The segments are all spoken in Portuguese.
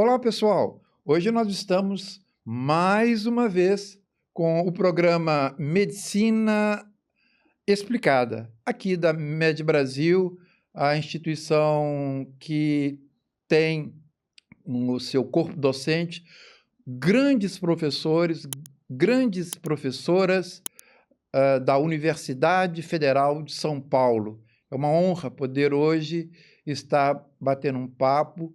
Olá, pessoal! Hoje nós estamos mais uma vez com o programa Medicina Explicada, aqui da Med Brasil, a instituição que tem no seu corpo docente grandes professores, grandes professoras da Universidade Federal de São Paulo. É uma honra poder hoje estar batendo um papo,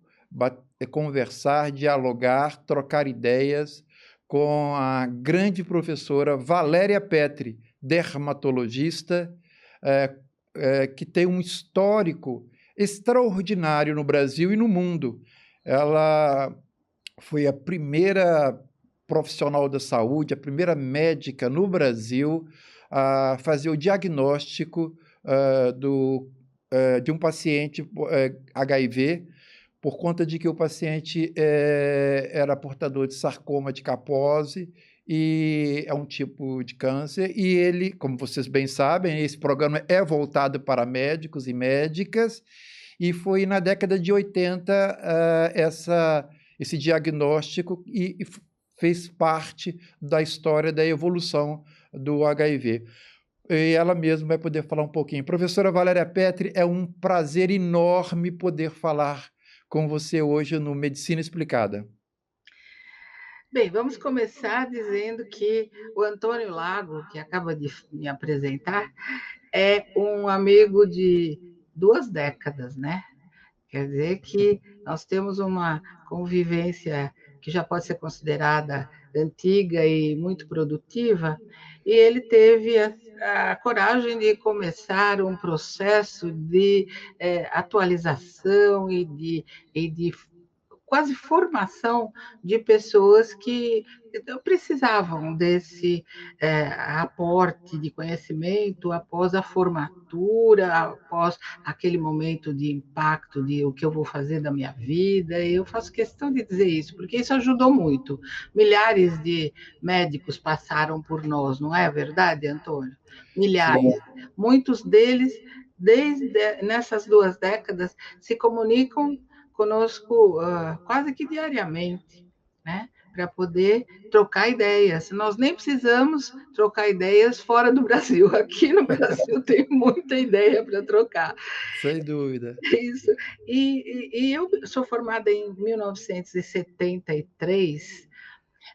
conversar, dialogar, trocar ideias com a grande professora Valéria Petri, dermatologista, que tem um histórico extraordinário no Brasil e no mundo. Ela foi a primeira profissional da saúde, a primeira médica no Brasil a fazer o diagnóstico de um paciente HIV, por conta de que o paciente era portador de sarcoma de Kaposi, e é um tipo de câncer, e ele, como vocês bem sabem, esse programa é voltado para médicos e médicas, e foi na década de 80 esse diagnóstico e fez parte da história da evolução do HIV. E ela mesma vai poder falar um pouquinho. Professora Valéria Petri, é um prazer enorme poder falar com você hoje no Medicina Explicada. Bem, vamos começar dizendo que o Antônio Lago, que acaba de me apresentar, é um amigo de 2 décadas, né? Quer dizer que nós temos uma convivência que já pode ser considerada antiga e muito produtiva, e ele teve a coragem de começar um processo de atualização e de quase formação de pessoas que precisavam desse aporte de conhecimento após a formatura, após aquele momento de impacto de o que eu vou fazer da minha vida. E eu faço questão de dizer isso, porque isso ajudou muito. Milhares de médicos passaram por nós, não é verdade, Antônio? Milhares. Sim. Muitos deles, desde nessas 2 décadas, se comunicam conosco quase que diariamente, né? Para poder trocar ideias. Nós nem precisamos trocar ideias fora do Brasil. Aqui no Brasil tem muita ideia para trocar. Sem dúvida. Isso. E eu sou formada em 1973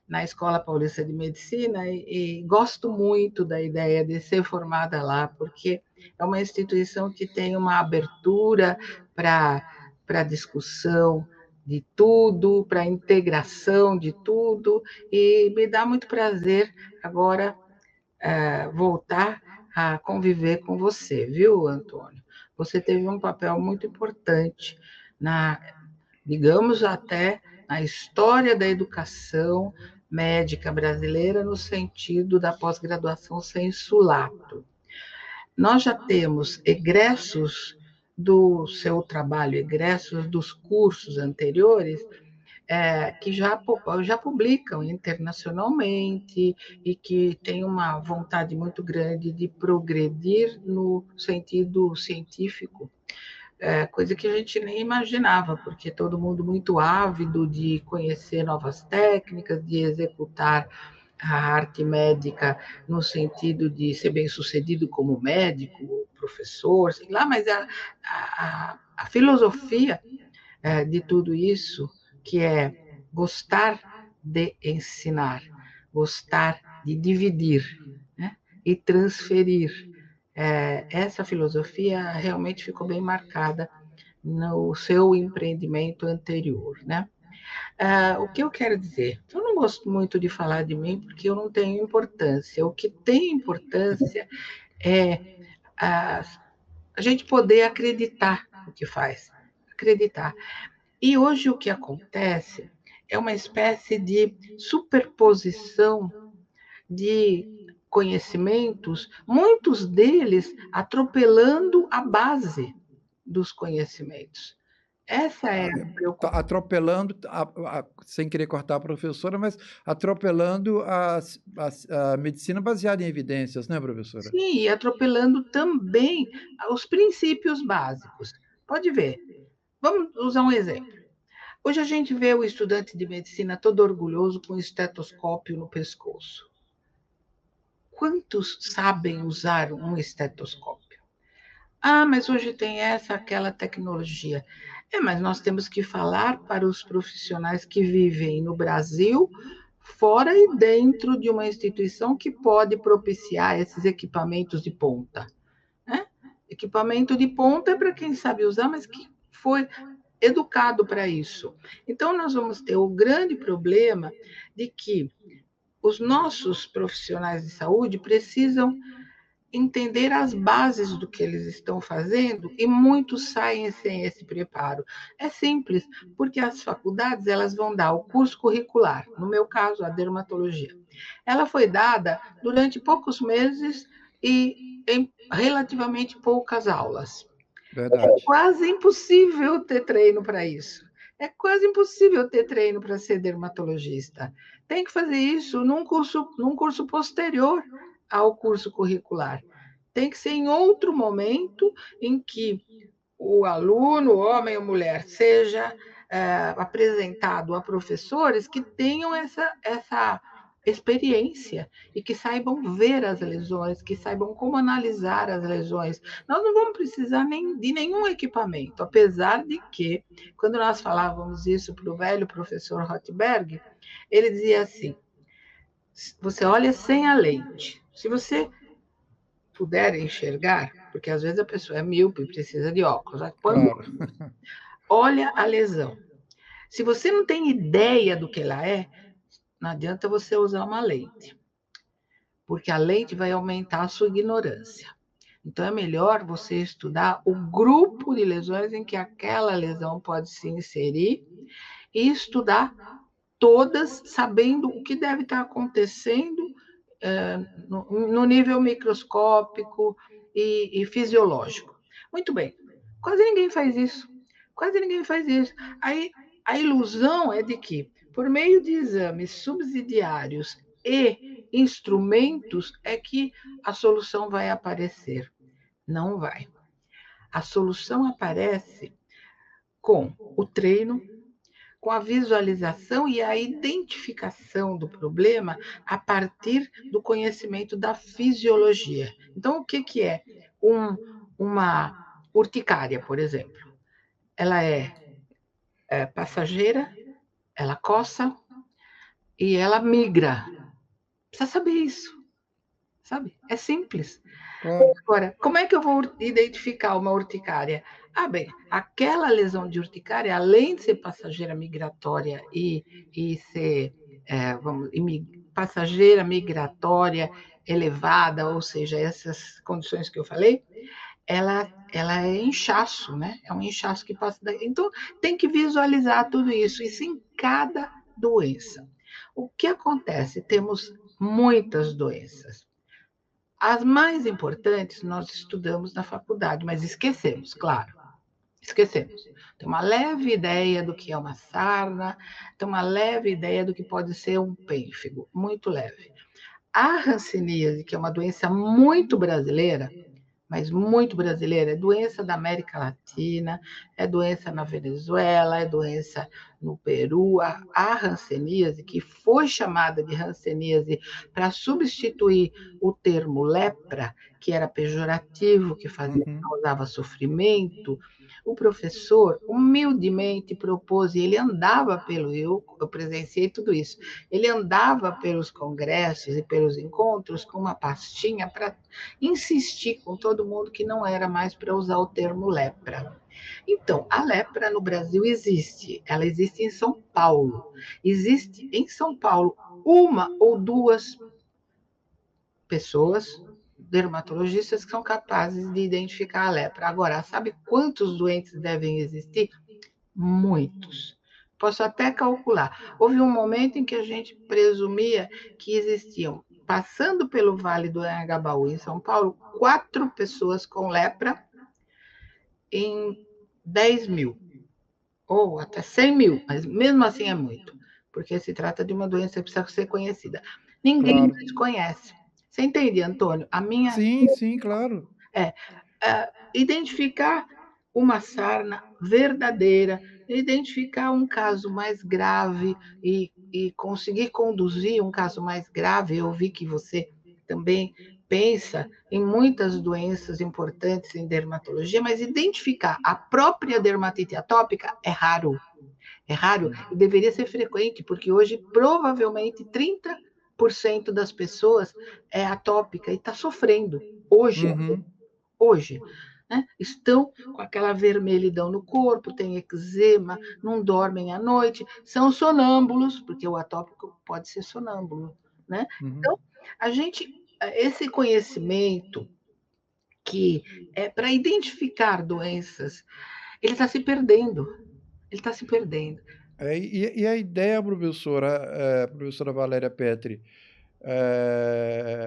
na Escola Paulista de Medicina e gosto muito da ideia de ser formada lá, porque é uma instituição que tem uma abertura para discussão de tudo, para integração de tudo, e me dá muito prazer agora voltar a conviver com você, viu, Antônio? Você teve um papel muito importante na, digamos, até na história da educação médica brasileira, no sentido da pós-graduação sem sulato. Nós já temos egressos do seu trabalho, egressos dos cursos anteriores, que já publicam internacionalmente e que têm uma vontade muito grande de progredir no sentido científico, coisa que a gente nem imaginava, porque todo mundo muito ávido de conhecer novas técnicas, de executar a arte médica no sentido de ser bem-sucedido como médico, professor, sei lá, mas a filosofia de tudo isso, que é gostar de ensinar, gostar de dividir, né? E transferir. Essa filosofia realmente ficou bem marcada no seu empreendimento anterior, né? O que eu quero dizer? Eu não gosto muito de falar de mim porque eu não tenho importância. O que tem importância é a, a gente poder acreditar no que faz, acreditar. E hoje o que acontece é uma espécie de superposição de conhecimentos, muitos deles atropelando a base dos conhecimentos. Essa é a Tá preocupação. atropelando, sem querer cortar a professora, mas atropelando a medicina baseada em evidências, né, professora? Sim, e atropelando também os princípios básicos. Pode ver. Vamos usar um exemplo. Hoje a gente vê o estudante de medicina todo orgulhoso com um estetoscópio no pescoço. Quantos sabem usar um estetoscópio? Ah, mas hoje tem essa, aquela tecnologia. Mas nós temos que falar para os profissionais que vivem no Brasil, fora e dentro de uma instituição que pode propiciar esses equipamentos de ponta, né? Equipamento de ponta é para quem sabe usar, mas que foi educado para isso. Então, nós vamos ter o grande problema de que os nossos profissionais de saúde precisam entender as bases do que eles estão fazendo e muitos saem sem esse preparo. É simples, porque as faculdades elas vão dar o curso curricular, no meu caso, a dermatologia. Ela foi dada durante poucos meses e em relativamente poucas aulas. É Verdade. quase impossível ter treino para isso. É quase impossível ter treino para ser dermatologista. Tem que fazer isso num curso posterior ao curso curricular. Tem que ser em outro momento em que o aluno, homem ou mulher, seja apresentado a professores que tenham essa experiência e que saibam ver as lesões, que saibam como analisar as lesões. Nós não vamos precisar nem de nenhum equipamento, apesar de que, quando nós falávamos isso para o velho professor Rothberg, ele dizia assim: você olha sem a lente. Se você puder enxergar, porque às vezes a pessoa é míope e precisa de óculos, quando Claro. olha a lesão, se você não tem ideia do que ela é, não adianta você usar uma lente, porque a lente vai aumentar a sua ignorância. Então é melhor você estudar o grupo de lesões em que aquela lesão pode se inserir e estudar todas, sabendo o que deve estar acontecendo no nível microscópico e fisiológico. Muito bem, quase ninguém faz isso. Quase ninguém faz isso. Aí a ilusão é de que, por meio de exames subsidiários e instrumentos, é que a solução vai aparecer. Não vai. A solução aparece com o treino, com a visualização e a identificação do problema a partir do conhecimento da fisiologia. Então, o que, que é uma urticária, por exemplo? Ela é passageira, ela coça e ela migra. Precisa saber isso, sabe? É simples. Claro. Agora, como é que eu vou identificar uma urticária? Ah, bem, aquela lesão de urticária, além de ser passageira migratória e ser passageira migratória elevada, ou seja, essas condições que eu falei, ela é inchaço, né? É um inchaço que passa daí. Então, tem que visualizar tudo isso em cada doença. O que acontece? Temos muitas doenças. As mais importantes nós estudamos na faculdade, mas esquecemos, claro, esquecemos. Tem uma leve ideia do que é uma sarna, tem uma leve ideia do que pode ser um pênfigo, muito leve. A hanseníase, que é uma doença muito brasileira, mas muito brasileira, é doença da América Latina, é doença na Venezuela, é doença no Peru. A hanseníase, que foi chamada de hanseníase para substituir o termo lepra, que era pejorativo, que Uhum. causava sofrimento, o professor humildemente propôs, e ele andava eu presenciei tudo isso, ele andava pelos congressos e pelos encontros com uma pastinha para insistir com todo mundo que não era mais para usar o termo lepra. Então, a lepra no Brasil existe, ela existe em São Paulo. Existe em São Paulo uma ou duas pessoas, dermatologistas, que são capazes de identificar a lepra. Agora, sabe quantos doentes devem existir? Muitos. Posso até calcular. Houve um momento em que a gente presumia que existiam, passando pelo Vale do Anhangabaú, em São Paulo, 4 pessoas com lepra em 10 mil, ou até 100 mil, mas mesmo assim é muito, porque se trata de uma doença que precisa ser conhecida. Ninguém Claro. desconhece. Você entende, Antônio? A minha Sim, sim, claro. é identificar uma sarna verdadeira, identificar um caso mais grave e conseguir conduzir um caso mais grave. Eu vi que você também pensa em muitas doenças importantes em dermatologia, mas identificar a própria dermatite atópica é raro. É raro Hum. e deveria ser frequente, porque hoje provavelmente 30% das pessoas é atópica e está sofrendo. Hoje, Uhum. hoje, né? Estão com aquela vermelhidão no corpo, tem eczema, não dormem à noite, são sonâmbulos, porque o atópico pode ser sonâmbulo, né? Uhum. Então, a gente, esse conhecimento que é para identificar doenças, ele está se perdendo, ele está se perdendo. E a ideia, professora Valéria Petri,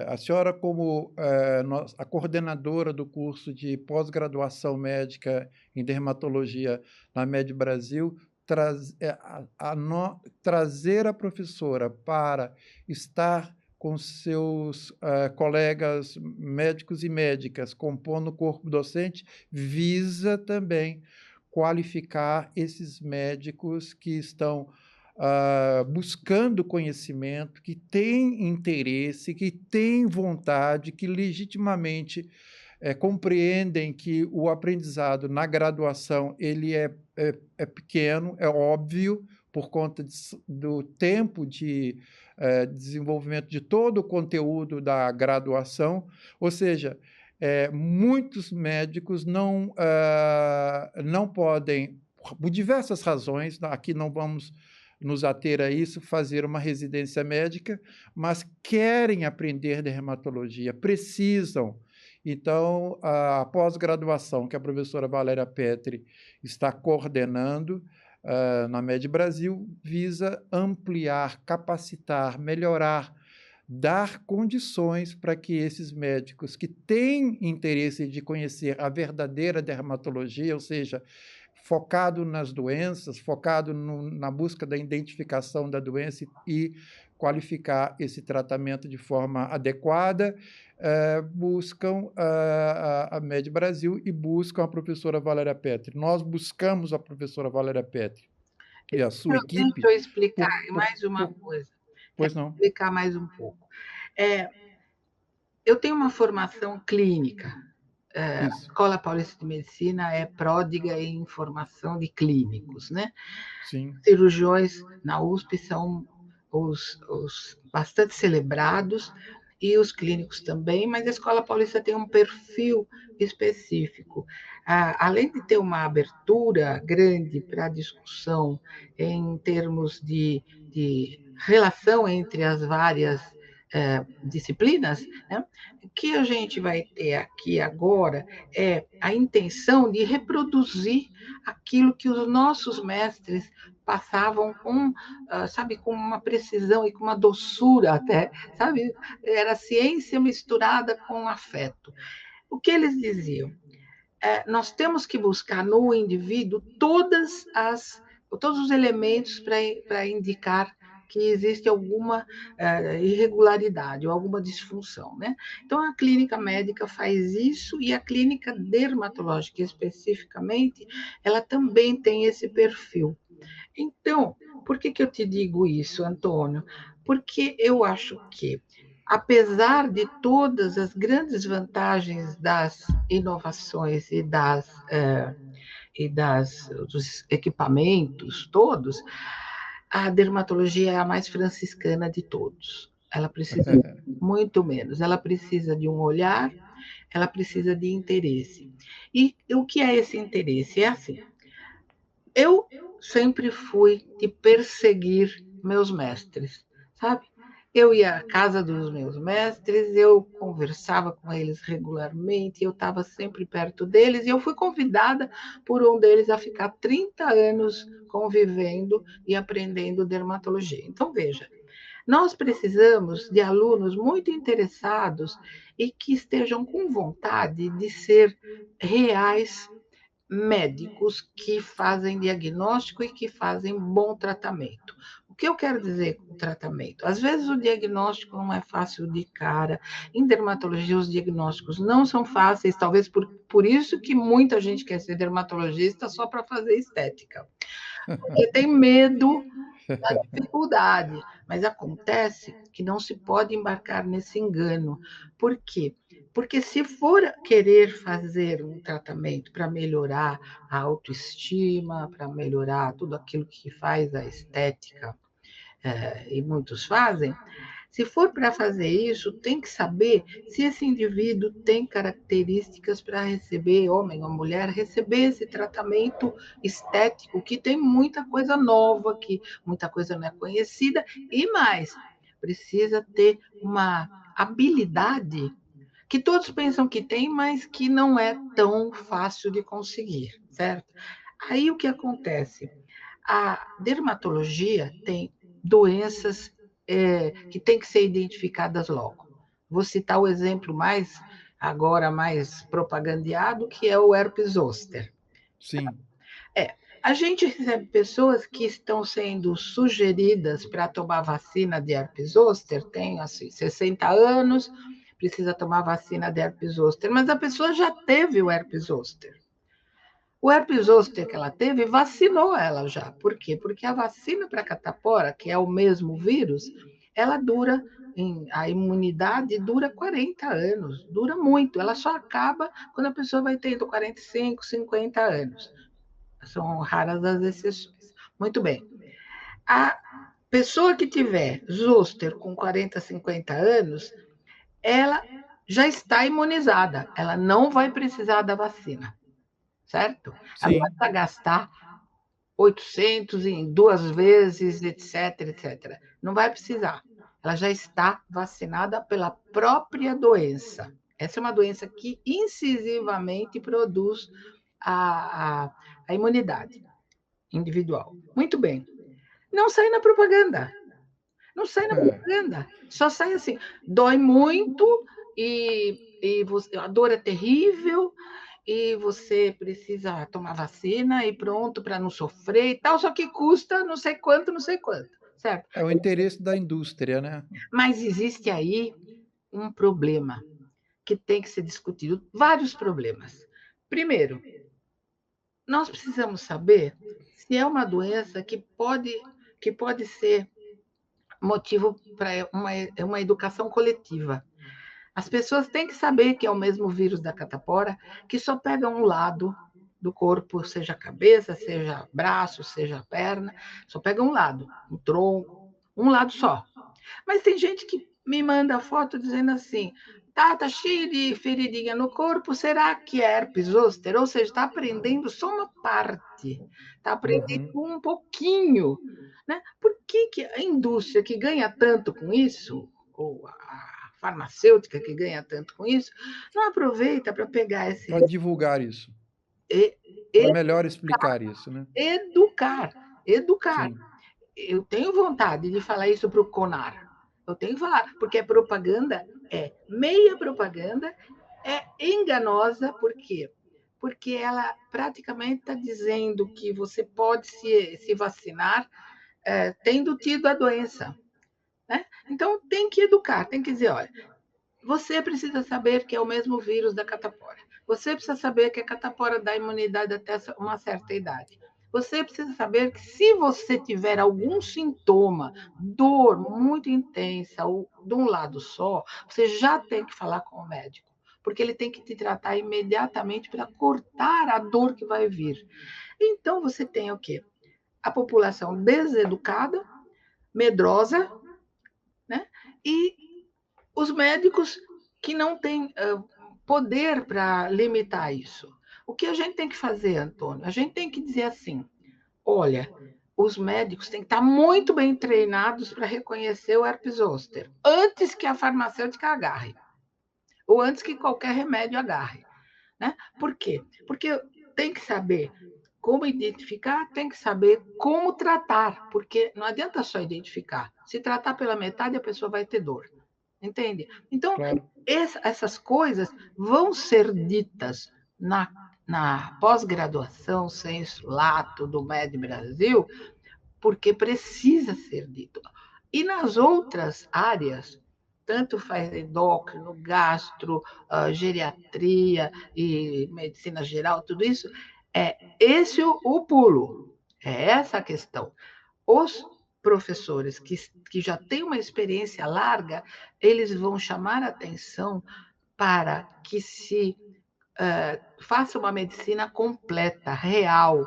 a senhora como a coordenadora do curso de pós-graduação médica em dermatologia na Med Brasil, trazer a professora para estar com seus colegas médicos e médicas compondo o corpo docente, visa também qualificar esses médicos que estão buscando conhecimento, que têm interesse, que têm vontade, que legitimamente compreendem que o aprendizado na graduação ele é pequeno, é óbvio, por conta do tempo de desenvolvimento de todo o conteúdo da graduação, ou seja, muitos médicos não podem, por diversas razões, aqui não vamos nos ater a isso, fazer uma residência médica, mas querem aprender dermatologia, precisam. Então, a pós-graduação que a professora Valéria Petri está coordenando na Med Brasil visa ampliar, capacitar, melhorar, dar condições para que esses médicos que têm interesse de conhecer a verdadeira dermatologia, ou seja, focado nas doenças, focado na busca da identificação da doença e qualificar esse tratamento de forma adequada, buscam a Med Brasil e buscam a professora Valéria Petri. Nós buscamos a professora Valéria Petri e a sua Deixa equipe eu explicar por, por, mais uma por coisa. Quero pois não. explicar mais um pouco. Eu tenho uma formação clínica. A Isso. Escola Paulista de Medicina é pródiga em formação de clínicos, né? Sim. Cirurgiões na USP são os bastante celebrados e os clínicos também, mas a Escola Paulista tem um perfil específico. Além de ter uma abertura grande para a discussão em termos de relação entre as várias disciplinas, né? O que a gente vai ter aqui agora é a intenção de reproduzir aquilo que os nossos mestres passavam com, sabe, com uma precisão e com uma doçura até, sabe? Era ciência misturada com afeto. O que eles diziam? Nós temos que buscar no indivíduo todos os elementos para indicar que existe alguma irregularidade ou alguma disfunção, né? Então, a clínica médica faz isso e a clínica dermatológica, especificamente, ela também tem esse perfil. Então, por que eu te digo isso, Antônio? Porque eu acho que, apesar de todas as grandes vantagens das inovações dos equipamentos todos, a dermatologia é a mais franciscana de todos. Ela precisa muito menos, ela precisa de um olhar, ela precisa de interesse. E o que é esse interesse? É assim, eu sempre fui de perseguir meus mestres, sabe? Eu ia à casa dos meus mestres, eu conversava com eles regularmente, eu estava sempre perto deles, e eu fui convidada por um deles a ficar 30 anos convivendo e aprendendo dermatologia. Então, veja, nós precisamos de alunos muito interessados e que estejam com vontade de ser reais médicos que fazem diagnóstico e que fazem bom tratamento. O que eu quero dizer com tratamento? Às vezes o diagnóstico não é fácil de cara. Em dermatologia, os diagnósticos não são fáceis, talvez por isso que muita gente quer ser dermatologista só para fazer estética. porque tem medo da dificuldade. Mas acontece que não se pode embarcar nesse engano. Por quê? Porque se for querer fazer um tratamento para melhorar a autoestima, para melhorar tudo aquilo que faz a estética, e muitos fazem, se for para fazer isso, tem que saber se esse indivíduo tem características para receber, homem ou mulher, receber esse tratamento estético, que tem muita coisa nova, que muita coisa não é conhecida, e mais, precisa ter uma habilidade que todos pensam que tem, mas que não é tão fácil de conseguir, certo? Aí o que acontece? A dermatologia tem doenças que têm que ser identificadas logo. Vou citar o exemplo agora mais propagandeado, que é o herpes zoster. Sim, A gente recebe pessoas que estão sendo sugeridas para tomar vacina de herpes zoster, tem assim, 60 anos, precisa tomar vacina de herpes zoster, mas a pessoa já teve o herpes zoster. O herpes zoster que ela teve vacinou ela já. Por quê? Porque a vacina para catapora, que é o mesmo vírus, ela dura, a imunidade dura 40 anos, dura muito. Ela só acaba quando a pessoa vai tendo 45, 50 anos. São raras as exceções. Muito bem. A pessoa que tiver zoster com 40, 50 anos, ela já está imunizada. Ela não vai precisar da vacina, certo? Ela não vai sim. precisar gastar 800 em duas vezes, etc, etc. Não vai precisar. Ela já está vacinada pela própria doença. Essa é uma doença que incisivamente produz a, a, a imunidade individual. Muito bem. Não sai na propaganda. Não sai na É. propaganda. Só sai assim, dói muito a dor é terrível e você precisa tomar vacina e pronto para não sofrer e tal, só que custa não sei quanto, certo? É o interesse da indústria, né? Mas existe aí um problema que tem que ser discutido, vários problemas. Primeiro, nós precisamos saber se é uma doença que pode ser motivo para uma educação coletiva. As pessoas têm que saber que é o mesmo vírus da catapora, que só pega um lado do corpo, seja a cabeça, seja braço, seja a perna, só pega um lado, um tronco, um lado só. Mas tem gente que me manda foto dizendo assim: tá cheio de feridinha no corpo, será que é herpes zoster? Ou seja, está aprendendo só uma parte, está aprendendo Uhum. um pouquinho. Né? Por que a indústria que ganha tanto com isso, ou a farmacêutica que ganha tanto com isso, não aproveita para pegar esse Para divulgar isso, e, para e melhor explicar isso, né? educar, educar. Sim. Eu tenho vontade de falar isso para o CONAR. Eu tenho que falar, porque a propaganda é meia propaganda, é enganosa, por quê? Porque ela praticamente está dizendo que você pode se vacinar tendo tido a doença. Né? Então, tem que educar, tem que dizer, olha, você precisa saber que é o mesmo vírus da catapora. Você precisa saber que a catapora dá imunidade até uma certa idade. Você precisa saber que se você tiver algum sintoma, dor muito intensa ou de um lado só, você já tem que falar com o médico, porque ele tem que te tratar imediatamente para cortar a dor que vai vir. Então você tem o quê? A população deseducada, medrosa, né? E os médicos que não têm poder para limitar isso. O que a gente tem que fazer, Antônio? A gente tem que dizer assim: olha, os médicos têm que estar muito bem treinados para reconhecer o herpes zoster antes que a farmacêutica agarre, ou antes que qualquer remédio agarre. Né? Por quê? Porque tem que saber como identificar, tem que saber como tratar, porque não adianta só identificar. Se tratar pela metade, a pessoa vai ter dor. Entende? Então, Claro. essas coisas vão ser ditas na pós-graduação, sensu lato do MED Brasil, porque precisa ser dito. E nas outras áreas, tanto faz endócrino, gastro, geriatria e medicina geral, tudo isso, é esse o pulo. É essa a questão. Os professores que já têm uma experiência larga, eles vão chamar atenção para que se faça uma medicina completa, real.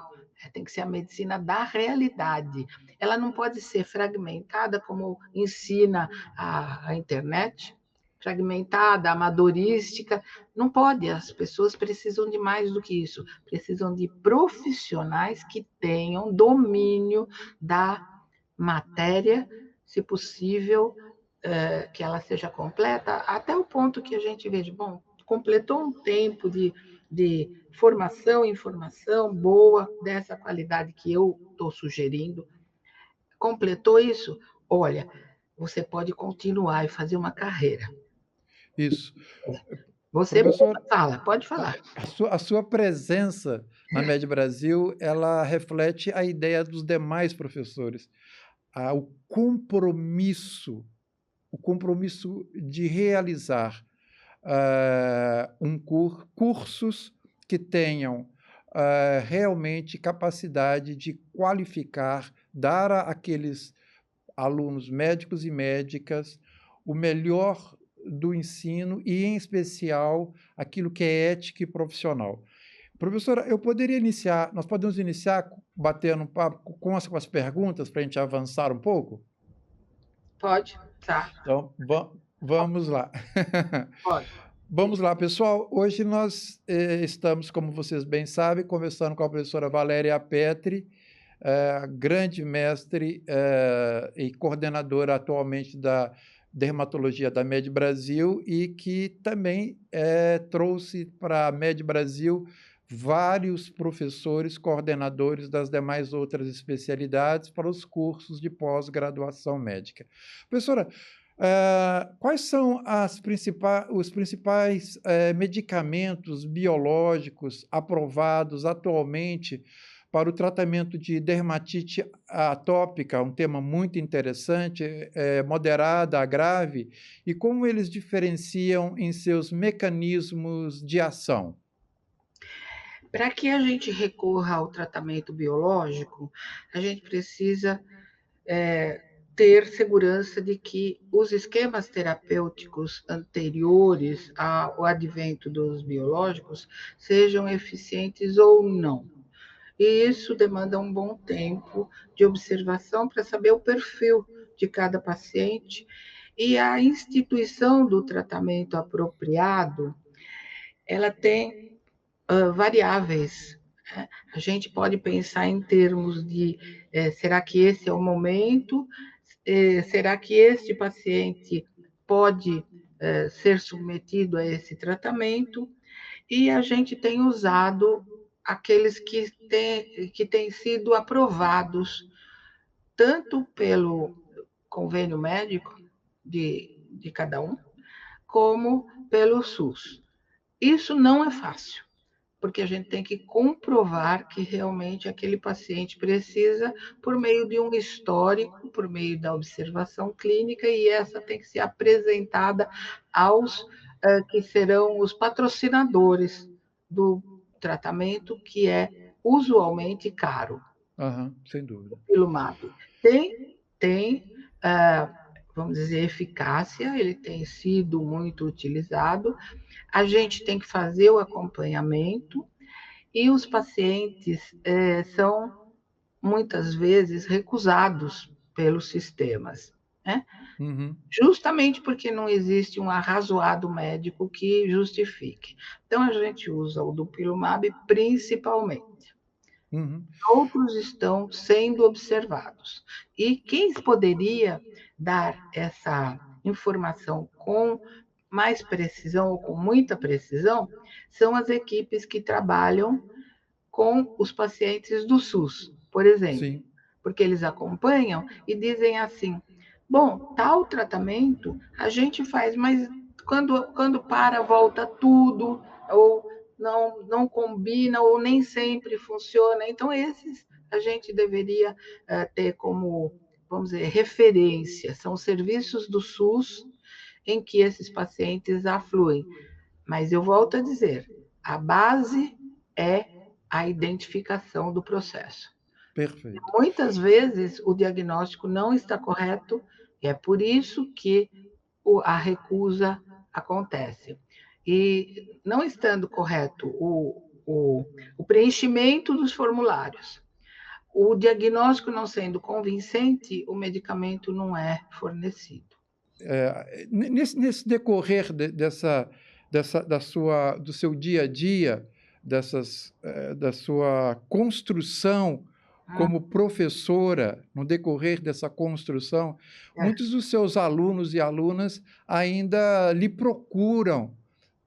Tem que ser a medicina da realidade. Ela não pode ser fragmentada como ensina a internet, fragmentada, amadorística. Não pode. As pessoas precisam de mais do que isso. Precisam de profissionais que tenham domínio da matéria, se possível, que ela seja completa, até o ponto que a gente veja, bom, completou um tempo de formação, informação boa, dessa qualidade que eu estou sugerindo, completou isso, olha, você pode continuar e fazer uma carreira. Isso. Você Professor, fala, pode falar. a sua presença na Med Brasil, ela reflete a ideia dos demais professores, o compromisso de realizar cursos que tenham realmente capacidade de qualificar, dar àqueles alunos médicos e médicas o melhor do ensino e, em especial, aquilo que é ética e profissional. Professora, nós podemos iniciar batendo um papo com as perguntas para a gente avançar um pouco? Pode, tá, Então, vamos lá. pode. Vamos lá, pessoal. Hoje nós estamos, como vocês bem sabem, conversando com a professora Valéria Petri, grande mestre e coordenadora atualmente da dermatologia da Med Brasil e que também trouxe para a Med Brasil vários professores, coordenadores das demais outras especialidades para os cursos de pós-graduação médica. Professora, quais são os principais medicamentos biológicos aprovados atualmente para o tratamento de dermatite atópica, um tema muito interessante, moderada a grave, e como eles diferenciam em seus mecanismos de ação? Para que a gente recorra ao tratamento biológico, a gente precisa ter segurança de que os esquemas terapêuticos anteriores ao advento dos biológicos sejam eficientes ou não. E isso demanda um bom tempo de observação para saber o perfil de cada paciente e a instituição do tratamento apropriado, ela tem variáveis. Né? A gente pode pensar em termos de será que esse é o momento? Será que este paciente pode ser submetido a esse tratamento? E a gente tem usado aqueles que têm sido aprovados tanto pelo convênio médico de cada um, como pelo SUS. Isso não é fácil, porque a gente tem que comprovar que realmente aquele paciente precisa, por meio de um histórico, por meio da observação clínica, e essa tem que ser apresentada aos que serão os patrocinadores do tratamento, que é usualmente caro. Aham, sem dúvida. O Pilumab tem vamos dizer, eficácia, ele tem sido muito utilizado. A gente tem que fazer o acompanhamento e os pacientes são muitas vezes recusados pelos sistemas, né? Uhum, Justamente porque não existe um arrazoado médico que justifique. Então, a gente usa o Dupilumab principalmente. uhum, Outros estão sendo observados. E quem poderia dar essa informação com mais precisão ou com muita precisão são as equipes que trabalham com os pacientes do SUS, por exemplo, sim. porque eles acompanham e dizem assim: bom, tal tratamento a gente faz, mas quando para, volta tudo, ou não combina, ou nem sempre funciona. Então, esses a gente deveria ter como, vamos dizer, referência. São serviços do SUS em que esses pacientes afluem. Mas eu volto a dizer, a base é a identificação do processo. Perfeito. Muitas vezes o diagnóstico não está correto, e é por isso que a recusa acontece. E não estando correto o preenchimento dos formulários, o diagnóstico não sendo convincente, o medicamento não é fornecido. Nesse decorrer do seu dia a dia, da sua construção Hum, como professora, no decorrer dessa construção, é, muitos dos seus alunos e alunas ainda lhe procuram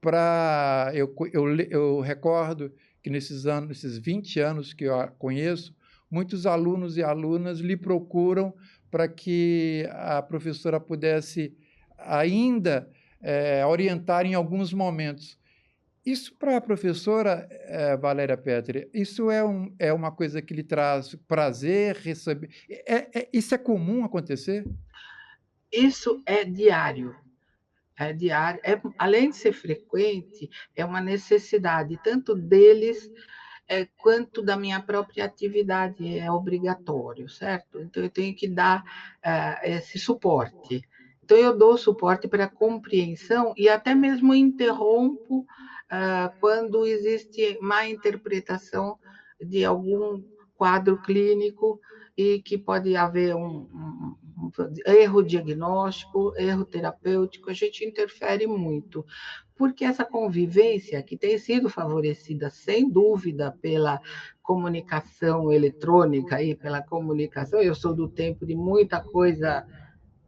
para. Eu recordo que nesses anos, nesses 20 anos que eu a conheço, muitos alunos e alunas lhe procuram para que a professora pudesse ainda orientar em alguns momentos. Isso para a professora Valéria Petri, isso é uma coisa que lhe traz prazer, receber. Isso é comum acontecer? isso é diário. É diário, além de ser frequente, é uma necessidade tanto deles quanto da minha própria atividade, é obrigatório, certo? Então, eu tenho que dar esse suporte. Então, eu dou suporte para compreensão e até mesmo interrompo quando existe má interpretação de algum quadro clínico e que pode haver um erro diagnóstico, erro terapêutico, a gente interfere muito porque essa convivência, que tem sido favorecida, sem dúvida, pela comunicação eletrônica e pela comunicação, eu sou do tempo de muita coisa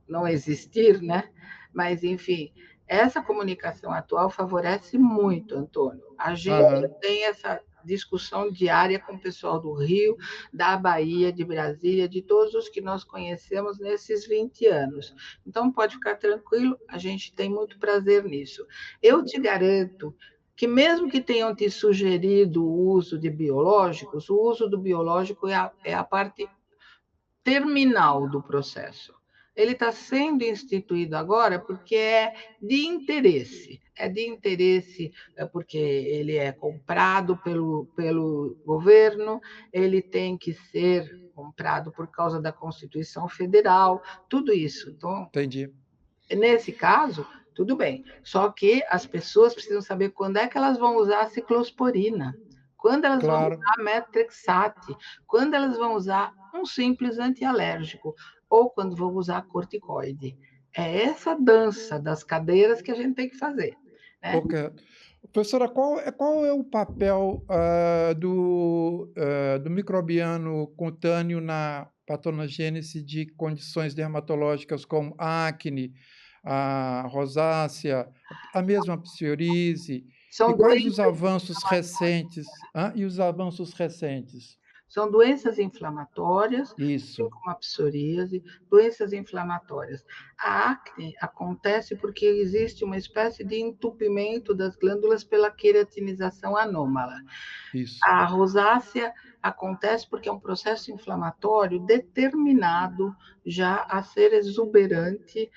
não existir, né? Mas, enfim, essa comunicação atual favorece muito, Antônio. A gente Aham. tem essa discussão diária com o pessoal do Rio, da Bahia, de Brasília, de todos os que nós conhecemos nesses 20 anos. Então, pode ficar tranquilo, a gente tem muito prazer nisso. Eu te garanto que, mesmo que tenham te sugerido o uso de biológicos, o uso do biológico é a parte terminal do processo. Ele está sendo instituído agora porque é de interesse porque ele é comprado pelo governo, ele tem que ser comprado por causa da Constituição Federal, tudo isso. Então, Entendi. nesse caso, tudo bem. Só que as pessoas precisam saber quando é que elas vão usar a ciclosporina, quando elas vão Claro. usar a metrexate, quando elas vão usar um simples antialérgico ou quando vão usar corticoide. É essa dança das cadeiras que a gente tem que fazer, né? Ok. Professora, qual é o papel do microbiano cutâneo na patogênese de condições dermatológicas como acne, a rosácea, a mesma psoríase? E São quais os doenças avanços recentes? E os avanços recentes? São doenças inflamatórias, assim Isso, como a psoríase, doenças inflamatórias. A acne acontece porque existe uma espécie de entupimento das glândulas pela queratinização anômala. isso. A rosácea acontece porque é um processo inflamatório determinado já a ser exuberante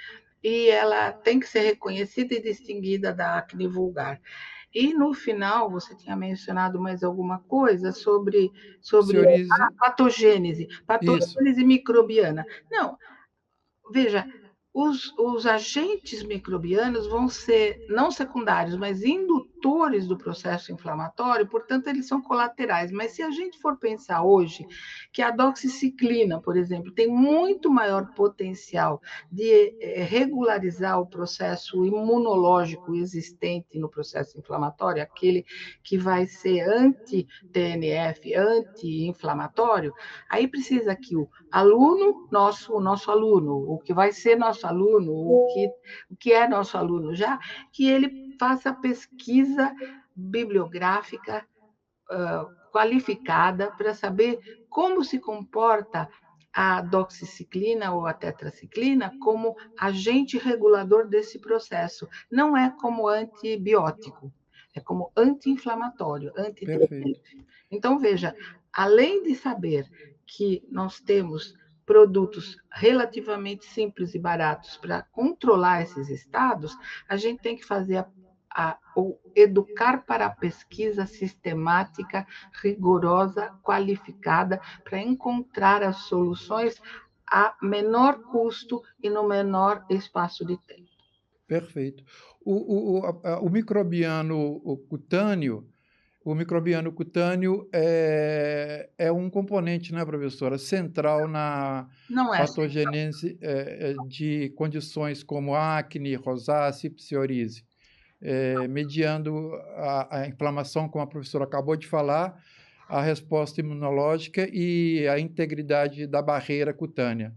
e ela tem que ser reconhecida e distinguida da acne vulgar. E no final, você tinha mencionado mais alguma coisa sobre Psoríase, a patogênese, isso. patogênese microbiana. Não, veja, os agentes microbianos vão ser não secundários, mas indutores do processo inflamatório, portanto, eles são colaterais. Mas se a gente for pensar hoje que a doxiciclina, por exemplo, tem muito maior potencial de regularizar o processo imunológico existente no processo inflamatório, aquele que vai ser anti-TNF, anti-inflamatório, aí precisa que aluno, o nosso aluno, o que vai ser nosso aluno, o que é nosso aluno já, que ele faça pesquisa bibliográfica qualificada para saber como se comporta a doxiciclina ou a tetraciclina como agente regulador desse processo. Não é como antibiótico, é como anti-inflamatório, Perfeito. anti-TNF. Então, veja, além de saber que nós temos produtos relativamente simples e baratos para controlar esses estados, a gente tem que fazer ou educar para a pesquisa sistemática, rigorosa, qualificada, para encontrar as soluções a menor custo e no menor espaço de tempo. Perfeito. O microbiano cutâneo, é um componente, né, professora, central na Não é patogênese de condições como acne, rosácea e psoríase, mediando a inflamação, como a professora acabou de falar, a resposta imunológica e a integridade da barreira cutânea.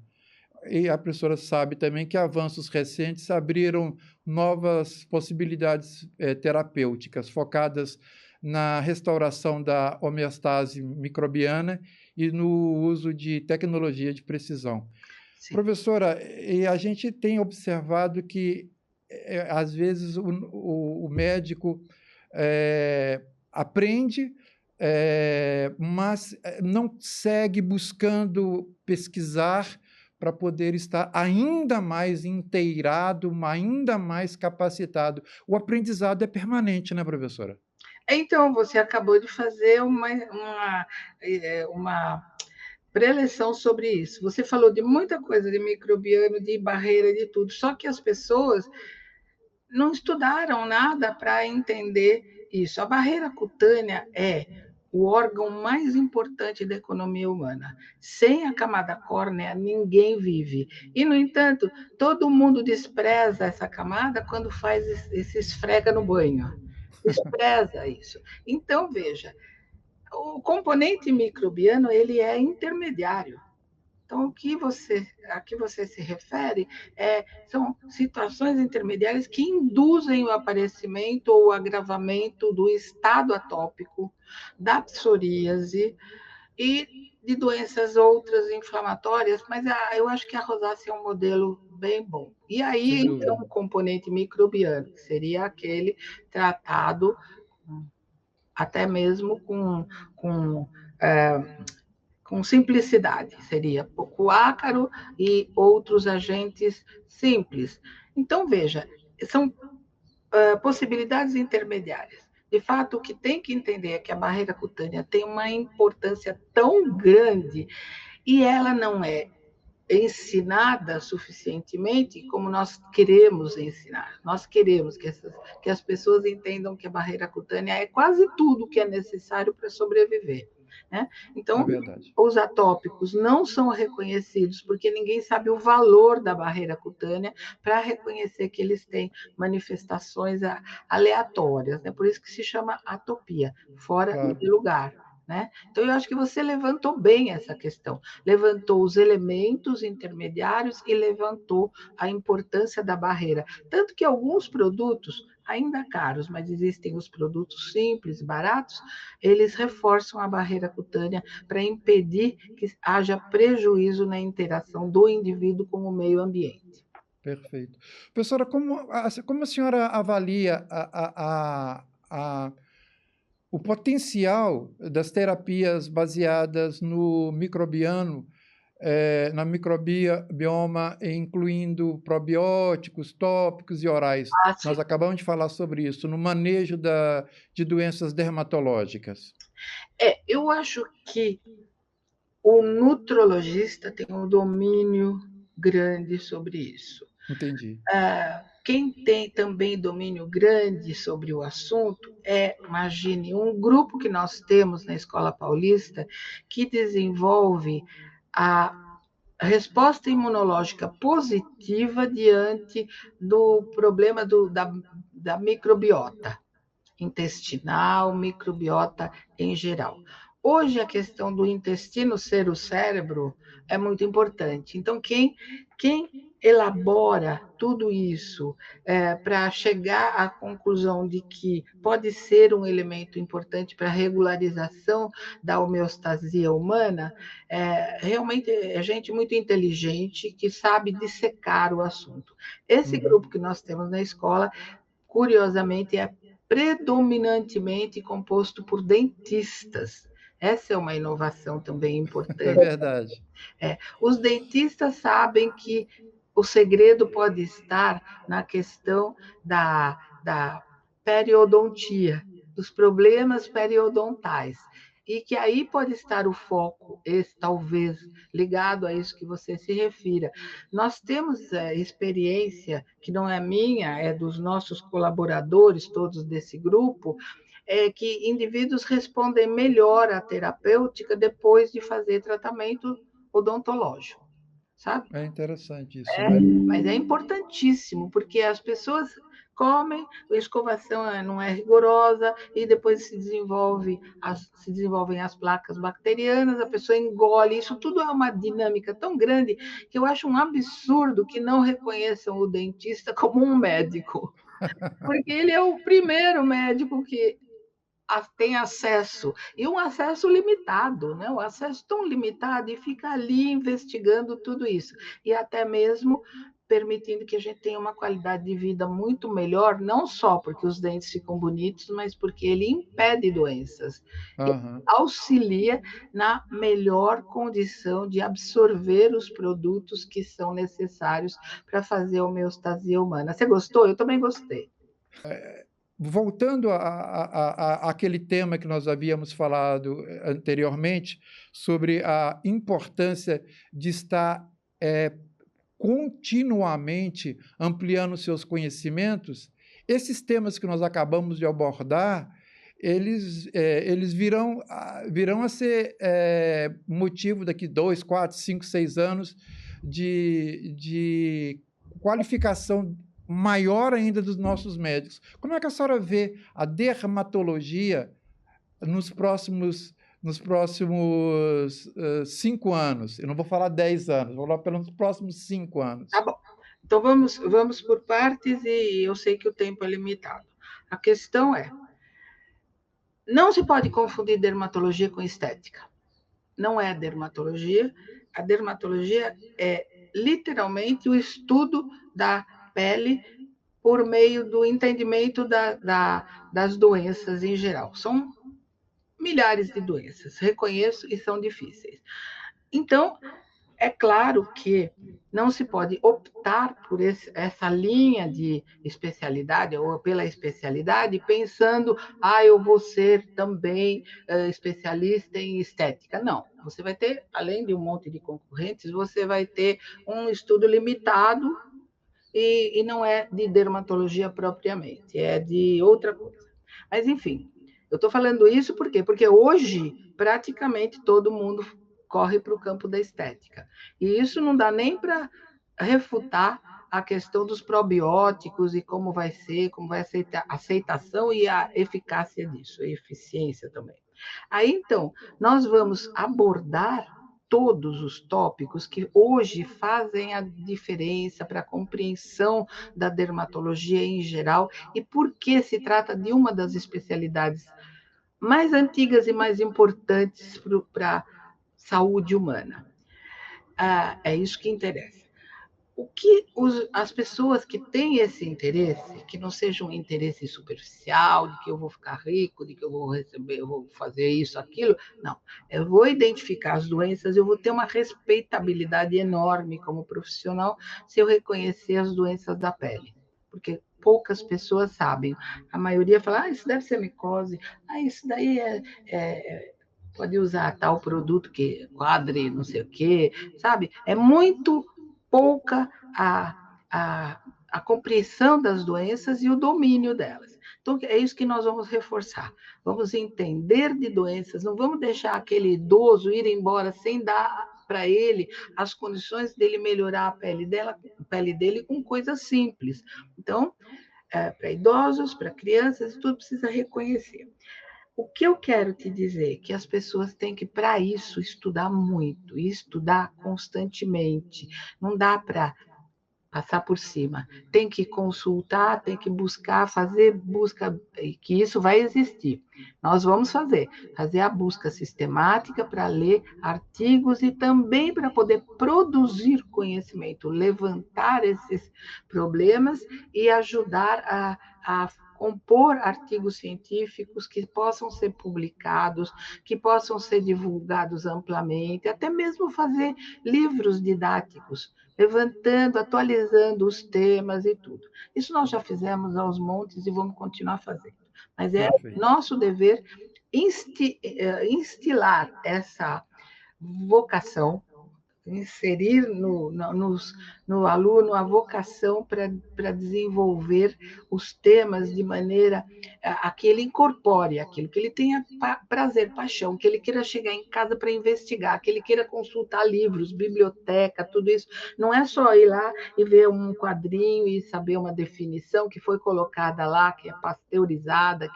E a professora sabe também que avanços recentes abriram novas possibilidades terapêuticas, focadas na restauração da homeostase microbiana e no uso de tecnologia de precisão. sim. Professora, e a gente tem observado que, às vezes, o médico aprende, mas não segue buscando pesquisar para poder estar ainda mais inteirado, ainda mais capacitado. O aprendizado é permanente, né, professora? Então, você acabou de fazer uma preleção sobre isso. Você falou de muita coisa, de microbiano, de barreira, de tudo, só que as pessoas não estudaram nada para entender isso. A barreira cutânea é o órgão mais importante da economia humana. Sem a camada córnea, ninguém vive. E, no entanto, todo mundo despreza essa camada quando faz esse esfrega no banho. Despreza isso. Então, veja, o componente microbiano ele é intermediário. Então, a que você se refere são situações intermediárias que induzem o aparecimento ou o agravamento do estado atópico, da psoríase e de doenças outras inflamatórias, mas eu acho que a rosácea é um modelo bem bom. E aí, Sem então, dúvida. o componente microbiano, que seria aquele tratado até mesmo com é, com simplicidade, seria pouco ácaro e outros agentes simples. Então, veja, são possibilidades intermediárias. De fato, o que tem que entender é que a barreira cutânea tem uma importância tão grande e ela não é ensinada suficientemente como nós queremos ensinar. Nós queremos que as pessoas entendam que a barreira cutânea é quase tudo que é necessário para sobreviver. Né? É Então, verdade. os atópicos não são reconhecidos porque ninguém sabe o valor da barreira cutânea para reconhecer que eles têm manifestações aleatórias. Né? Por isso que se chama atopia, fora Claro. de lugar. Né? Então, eu acho que você levantou bem essa questão. Levantou os elementos intermediários e levantou a importância da barreira. Tanto que alguns produtos, ainda caros, mas existem os produtos simples, baratos, eles reforçam a barreira cutânea para impedir que haja prejuízo na interação do indivíduo com o meio ambiente. Perfeito. Professora, como a senhora avalia o potencial das terapias baseadas no microbiano, na microbioma, incluindo probióticos, tópicos e orais? Ah, Nós sim. acabamos de falar sobre isso, no manejo de doenças dermatológicas. Eu acho que o nutrologista tem um domínio grande sobre isso. Entendi. Quem tem também domínio grande sobre o assunto imagine, um grupo que nós temos na Escola Paulista que desenvolve a resposta imunológica positiva diante do problema da microbiota intestinal, microbiota em geral. Hoje, a questão do intestino ser o cérebro é muito importante. Então, quem elabora tudo isso para chegar à conclusão de que pode ser um elemento importante para a regularização da homeostasia humana, realmente é gente muito inteligente que sabe dissecar o assunto. Esse Uhum. grupo que nós temos na escola, curiosamente, é predominantemente composto por dentistas. Essa é uma inovação também É importante. verdade. Os dentistas sabem que o segredo pode estar na questão da periodontia, dos problemas periodontais. E que aí pode estar o foco, esse, talvez ligado a isso que você se refira. Nós temos experiência, que não é minha, é dos nossos colaboradores, todos desse grupo, que indivíduos respondem melhor à terapêutica depois de fazer tratamento odontológico, sabe? É interessante isso, É, né? mas é importantíssimo, porque as pessoas comem, a escovação não é rigorosa, e depois se desenvolvem as placas bacterianas, a pessoa engole, isso tudo é uma dinâmica tão grande que eu acho um absurdo que não reconheçam o dentista como um médico, porque ele é o primeiro médico que tem acesso, e um acesso limitado, né? Um acesso tão limitado, e fica ali investigando tudo isso, e até mesmo permitindo que a gente tenha uma qualidade de vida muito melhor, não só porque os dentes ficam bonitos, mas porque ele impede doenças, e Aham. auxilia na melhor condição de absorver os produtos que são necessários para fazer a homeostasia humana. Você gostou? Eu também gostei. Voltando àquele tema que nós havíamos falado anteriormente, sobre a importância de estar continuamente ampliando seus conhecimentos, esses temas que nós acabamos de abordar, eles virão a ser motivo daqui 2, 4, 5, 6 anos de qualificação maior ainda dos nossos médicos. Como é que a senhora vê a dermatologia nos próximos 5 anos? Eu não vou falar 10 anos, vou falar pelos próximos 5 Tá anos. bom. Então vamos por partes, e eu sei que o tempo é limitado. A questão é, não se pode confundir dermatologia com estética. Não é dermatologia. A dermatologia é literalmente o estudo da pele por meio do entendimento das doenças em geral. São milhares de doenças, reconheço, e são difíceis. Então, é claro que não se pode optar por essa linha de especialidade ou pela especialidade pensando, eu vou ser também especialista em estética. Não, você vai ter, além de um monte de concorrentes, você vai ter um estudo limitado, e não é de dermatologia propriamente, é de outra coisa. Mas, enfim, eu estou falando isso por quê? Porque hoje, praticamente todo mundo corre para o campo da estética. E isso não dá nem para refutar a questão dos probióticos e como vai ser, como vai ser a aceitação e a eficácia disso, a eficiência também. Aí, então, nós vamos abordar todos os tópicos que hoje fazem a diferença para a compreensão da dermatologia em geral, e por que se trata de uma das especialidades mais antigas e mais importantes para a saúde humana. É isso que interessa. O que as pessoas que têm esse interesse, que não seja um interesse superficial, de que eu vou ficar rico, de que eu vou receber, eu vou fazer isso, aquilo, não. Eu vou identificar as doenças, eu vou ter uma respeitabilidade enorme como profissional se eu reconhecer as doenças da pele, porque poucas pessoas sabem. A maioria fala, isso deve ser micose, isso daí pode usar tal produto que quadre, não sei o quê, sabe? É muito pouca a compreensão das doenças e o domínio delas. Então, é isso que nós vamos reforçar. Vamos entender de doenças, não vamos deixar aquele idoso ir embora sem dar para ele as condições dele melhorar a pele dele com coisas simples. Então, para idosos, para crianças, tudo precisa reconhecer. O que eu quero te dizer é que as pessoas têm que, para isso, estudar muito, e estudar constantemente. Não dá para passar por cima. Tem que consultar, tem que buscar, fazer busca, que isso vai existir. Nós vamos fazer a busca sistemática para ler artigos e também para poder produzir conhecimento, levantar esses problemas e ajudar a compor artigos científicos que possam ser publicados, que possam ser divulgados amplamente, até mesmo fazer livros didáticos, levantando, atualizando os temas e tudo. Isso nós já fizemos aos montes e vamos continuar fazendo. Mas é Perfeito. nosso dever instilar essa vocação, inserir no aluno a vocação para desenvolver os temas de maneira a que ele incorpore aquilo, que ele tenha prazer, paixão, que ele queira chegar em casa para investigar, que ele queira consultar livros, biblioteca, tudo isso. Não é só ir lá e ver um quadrinho e saber uma definição que foi colocada lá, que é pasteurizada,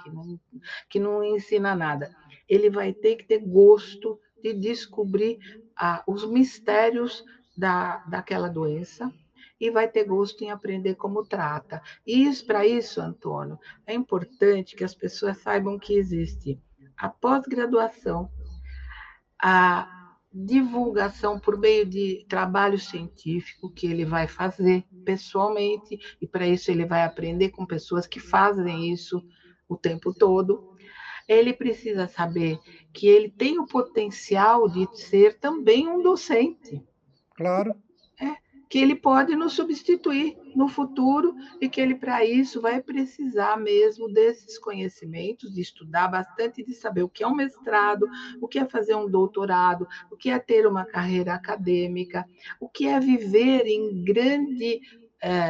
que não ensina nada. Ele vai ter que ter gosto de descobrir os mistérios daquela doença e vai ter gosto em aprender como trata. E para isso, Antônio, é importante que as pessoas saibam que existe a pós-graduação, a divulgação por meio de trabalho científico que ele vai fazer pessoalmente, e para isso ele vai aprender com pessoas que fazem isso o tempo todo. Ele precisa saber que ele tem o potencial de ser também um docente, Claro, que ele pode nos substituir no futuro e que ele, para isso, vai precisar mesmo desses conhecimentos, de estudar bastante, de saber o que é um mestrado, o que é fazer um doutorado, o que é ter uma carreira acadêmica, o que é viver em grande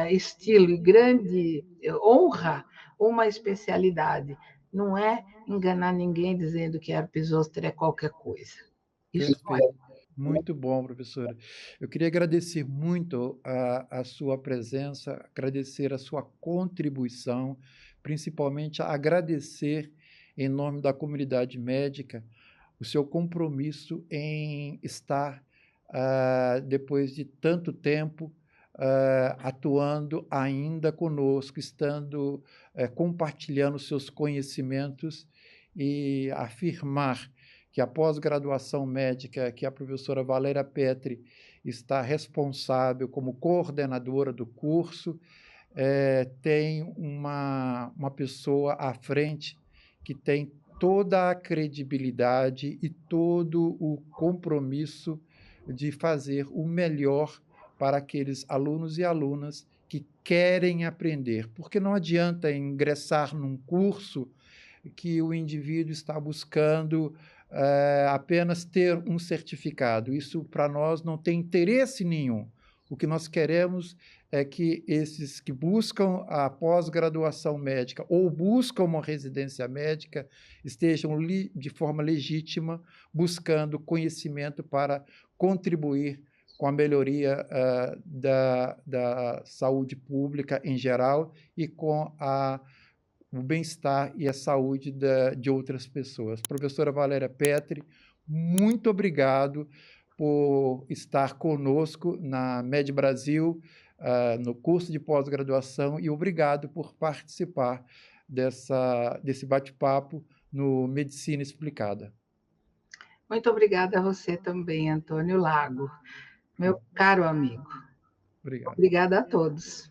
estilo e grande honra uma especialidade. Não é enganar ninguém dizendo que herpes zoster é qualquer coisa. Isso não é. perfeito. Muito bom, professora. Eu queria agradecer muito a sua presença, agradecer a sua contribuição, principalmente agradecer, em nome da comunidade médica, o seu compromisso em estar, depois de tanto tempo, atuando ainda conosco, estando, compartilhando seus conhecimentos e afirmar que a pós-graduação médica, que a professora Valéria Petri está responsável como coordenadora do curso, tem uma pessoa à frente que tem toda a credibilidade e todo o compromisso de fazer o melhor para aqueles alunos e alunas que querem aprender, porque não adianta ingressar num curso que o indivíduo está buscando apenas ter um certificado. Isso, para nós, não tem interesse nenhum. O que nós queremos é que esses que buscam a pós-graduação médica ou buscam uma residência médica estejam de forma legítima buscando conhecimento para contribuir com a melhoria da saúde pública em geral e com o bem-estar e a saúde de outras pessoas. Professora Valéria Petri, muito obrigado por estar conosco na Med Brasil, no curso de pós-graduação, e obrigado por participar desse bate-papo no Medicina Explicada. Muito obrigada a você também, Antônio Lago, meu caro amigo. Obrigado. Obrigada a todos.